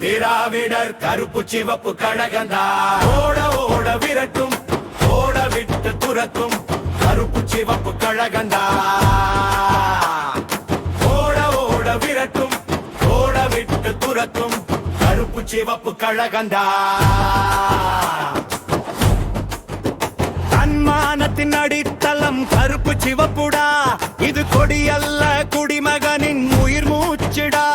திராவிடர் கருப்பு சிவப்பு கழகந்தா ஓட ஓட விரட்டும் ஓட விட்டு துரத்தும் கருப்பு சிவப்பு கழகந்தா ஓட ஓட விரட்டும் ஓட விட்டு துரத்தும் கருப்பு சிவப்பு கழகந்தா தன்மானத்தின் அடித்தளம் கருப்பு சிவப்புடா இது கொடியல்ல குடிமகனின் உயிர் மூச்சிடா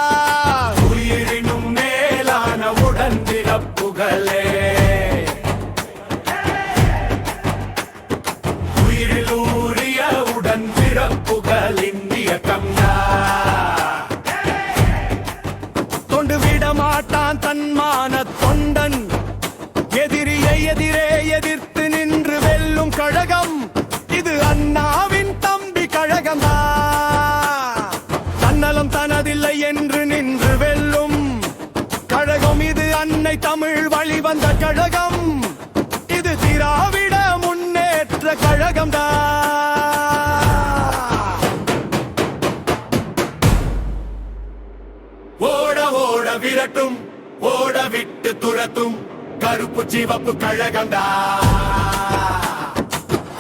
உயிரினும் மேலான உடன்பிறப்புகளே உயிரில் ஊறிய உடன்பிறப்புகள் இந்தியக்கம்டா தொண்டு விட மாட்டான் தன்மான தொண்டன் எதிரியை எதிரே எதிர்த்து நின்று வெல்லும் கழகம் இது அண்ணாவின் தம்பி கழகம்தா தன்னலம் தனதில்லை என்று நின்று வெல்லும் கழகம் இது அன்னை தமிழ் வழிவந்த கழகம் இது திராவிட முன்னேற்ற கழகம்தா ஓட ஓட விரட்டும் ஓட விட்டு துரத்தும் கருப்பு சிவப்பு கழகந்தா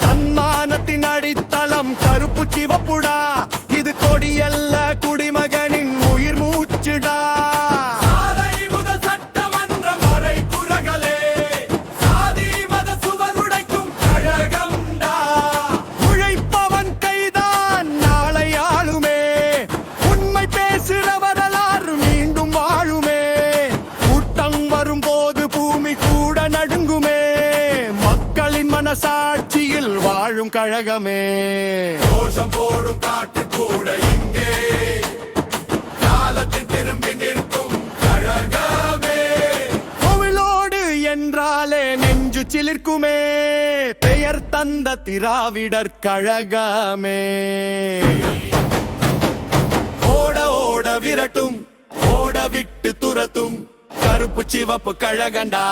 தன்மானத்தின் அடித்தளம் கருப்பு சிவப்புடா இது கொடியல்ல குடிமகனின் உயிர் மூச்சுடா உழைப்பவன் கைதான் நாளை ஆளுமே உண்மை பேசுறவரலாறு மீண்டும் வாழுமே கூட்டம் வரும்போது பூமி கூட நடுங்குமே மக்களின் மனசாட்சியில் வாழும் கழகமே கோஷம் போடும் காட்டு கூட இங்கே காலத்தில் திரும்பி நிற்கும் கழகமே கோவிலோடு என்றாலே நெஞ்சு சிலிர்க்குமே பெயர் தந்த திராவிடர் கழகமே ஓட ஓட விரட்டும் ஓட விட்டு துரத்தும் கருப்பு சிவப்பு கழகண்டா